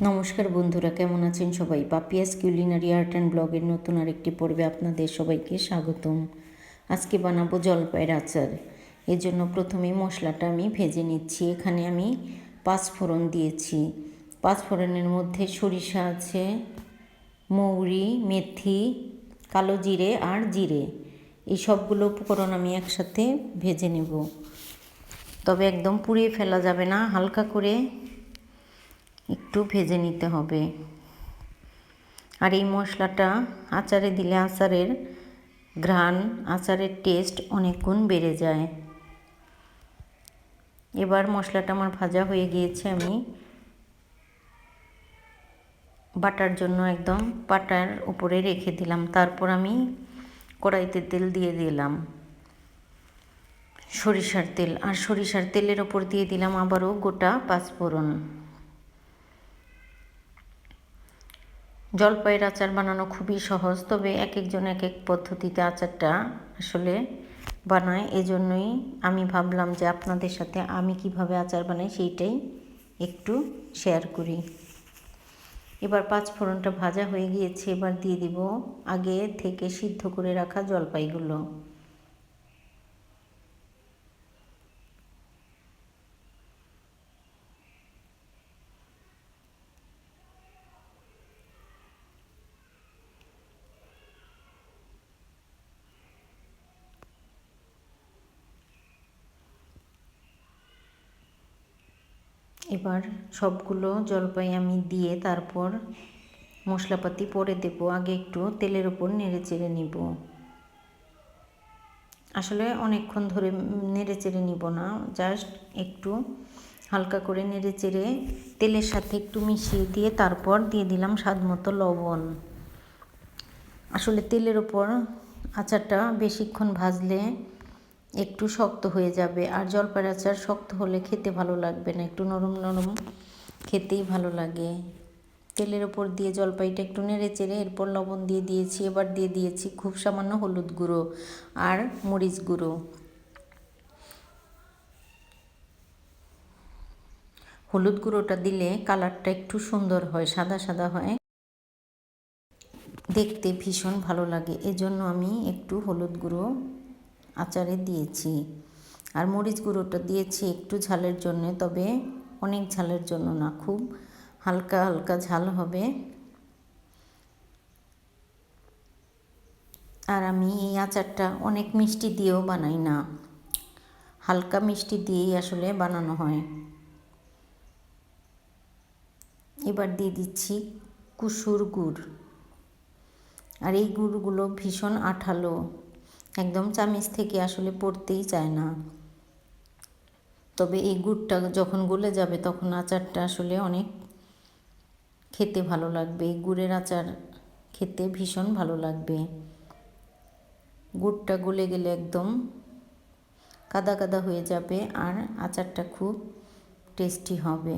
নমস্কার বন্ধুরা, কেমন আছেন সবাই? পাপিয়াস কুলিনারি আর্ট অ্যান্ড ব্লগের নতুন আরেকটি পর্বে আপনাদের সবাইকে স্বাগতম। আজকে বানাবো জলপাইয়ের আচার। এর জন্য প্রথমেই মশলাটা আমি ভেজে নিচ্ছি। এখানে আমি 5 ফোড়ন দিয়েছি। 5 ফোড়নের মধ্যে সরিষা আছে, মৌরি, মেথি, কালো জিরে আর জিরে। এই সবগুলো উপকরণ আমি একসাথে ভেজে নেব। তবে একদম পুড়িয়ে ফেলা যাবে না, হালকা করে একটু ভেজে নিতে হবে। আর এই মশলাটা আচারে দিলে আচারের ঘ্রাণ, আচারের টেস্ট অনেক গুণ বেড়ে যায়। এবার মশলাটা আমার ভাজা হয়ে গিয়েছে, আমি বাটার জন্য একদম পাটার উপরে রেখে দিলাম। তারপর আমি কড়াইতে তেল দিয়ে দিলাম, সরিষার তেল। আর সরিষার তেলের ওপর দিয়ে দিলাম আবারও গোটা 5 ফোড়ন। জলপাইয়ের আচার বানানো খুবই সহজ, তবে এক একজন এক এক পদ্ধতিতে আচারটা আসলে বানায়। এজন্যই আমি ভাবলাম যে আপনাদের সাথে আমি কিভাবে আচার বানাই সেইটাই একটু শেয়ার করি। এবার 5 ফোড়নটা ভাজা হয়ে গিয়েছে। এবার দিয়ে দিব আগে থেকে সিদ্ধ করে রাখা জলপাইগুলো। এবার সবগুলো জলপাই আমি দিয়ে তারপর মশলাপাতি পরে দেব। আগে একটু তেলের ওপর নেড়ে চেড়ে নিব। আসলে অনেকক্ষণ ধরে নেড়ে চেড়ে নিব না, জাস্ট একটু হালকা করে নেড়ে চেড়ে তেলের সাথে একটু মিশিয়ে দিয়ে তারপর দিয়ে দিলাম স্বাদ মতো লবণ। আসলে তেলের ওপর আচারটা বেশিক্ষণ ভাজলে একটু শক্ত হয়ে যাবে, আর জলপাইয়ের আচার শক্ত হলে খেতে ভালো লাগবে না, একটু নরম নরম খেতেই ভালো লাগে। তেলের ওপর দিয়ে জলপাইটা একটু নেড়ে চেড়ে এরপর লবণ দিয়ে দিয়েছি। এবার দিয়ে দিয়েছি খুব সামান্য হলুদ গুঁড়ো আর মরিচ গুঁড়ো। হলুদ গুঁড়োটা দিলে কালারটা একটু সুন্দর হয়, সাদা সাদা হয়, দেখতে ভীষণ ভালো লাগে। এজন্য আমি একটু হলুদ গুঁড়ো আচারে দিয়েছি। আর মরিচ গুঁড়োটা দিয়েছি একটু ঝালের জন্য, তবে অনেক ঝালের জন্য না, খুব হালকা হালকা ঝাল হবে। আর আমি এই আচারটা অনেক মিষ্টি দিয়েও বানাই না, হালকা মিষ্টি দিয়েই আসলে বানানো হয়। এবার দিয়ে দিচ্ছি কুসুর গুড়। আর এই গুড়গুলো ভীষণ আঠালো, একদম চামিচ থেকে আসলে পড়তেই চায় না। তবে এই গুড়টা যখন গলে যাবে তখন আচারটা আসলে অনেক খেতে ভালো লাগবে। এই গুড়ের আচার খেতে ভীষণ ভালো লাগবে। গুড়টা গলে গেলে একদম কাদা কাদা হয়ে যাবে আর আচারটা খুব টেস্টি হবে।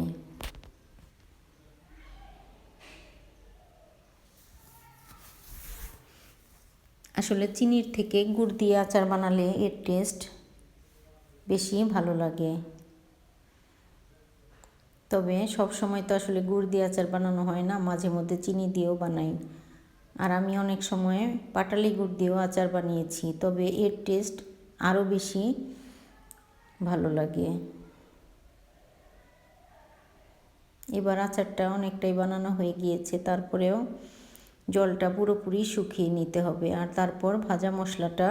আসলে চিনির থেকে গুড় দিয়ে আচার বানালে এর টেস্ট বেশি ভালো লাগে। তবে সব সময় তো আসলে গুড় দিয়ে আচার বানানো হয় না, মাঝে মধ্যে চিনি দিয়েও বানাই। আর আমি অনেক সময় পাটালি গুড় দিয়েও আচার বানিয়েছি, তবে এর টেস্ট আরও বেশি ভালো লাগে। এবার আচারটা অনেকটাই বানানো হয়ে গিয়েছে, তারপরেও জলটা পুরোপুরি শুকিয়ে নিতে হবে। আর তারপর ভাজা মশলাটা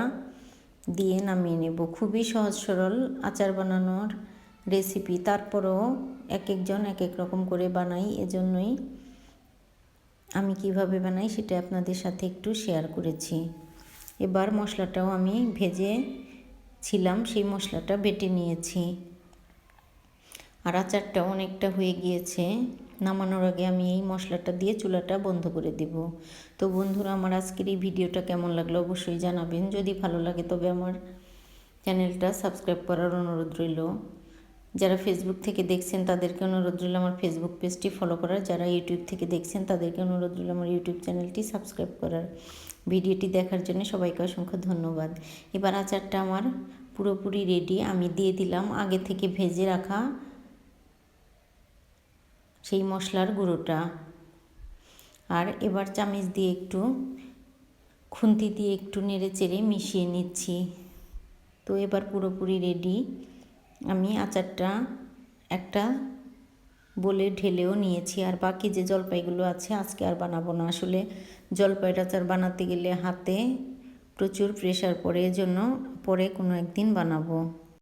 দিয়ে নামিয়ে নেব। খুবই সহজ সরল আচার বানানোর রেসিপি, তারপরেও এক একজন এক এক রকম করে বানাই। এজন্যই আমি কিভাবে বানাই সেটা আপনাদের সাথে একটু শেয়ার করেছি। এবার মশলাটাও আমি ভেজে ছিলাম, সেই মশলাটা বেটে নিয়েছি। আর আচারটা অনেকটা হয়ে গিয়েছে, নামানোর আগে আমি এই মশলাটা দিয়ে চুলাটা বন্ধ করে দেব। তো বন্ধুরা, আমার আজকের এই ভিডিওটা কেমন লাগলো অবশ্যই জানাবেন। যদি ভালো লাগে তবে আমার চ্যানেলটা সাবস্ক্রাইব করার অনুরোধ রইল। যারা ফেসবুক থেকে দেখছেন তাদেরকে অনুরোধ রইল আমার ফেসবুক পেজটি ফলো করার। যারা ইউটিউব থেকে দেখছেন তাদেরকে অনুরোধ রইল আমার ইউটিউব চ্যানেলটি সাবস্ক্রাইব করার। ভিডিওটি দেখার জন্য সবাইকে অসংখ্য ধন্যবাদ। এবার আচারটা আমার পুরোপুরি রেডি। আমি দিয়ে দিলাম আগে থেকে ভেজে রাখা সেই মশলার গুঁড়োটা। আর এবার চামচ দিয়ে একটু খুন্তি দিয়ে একটু নেড়ে চেড়ে মিশিয়ে নিচ্ছি। তো এবার পুরোপুরি রেডি। আমি আচারটা একটা বলে ঢেলেও নিয়েছি। আর বাকি যে জলপাইগুলো আছে আজকে আর বানাবো না। আসলে জলপাইয়ের আচার বানাতে গেলে হাতে প্রচুর প্রেশার পড়ে, এজন্য পরে কোনো একদিন বানাবো।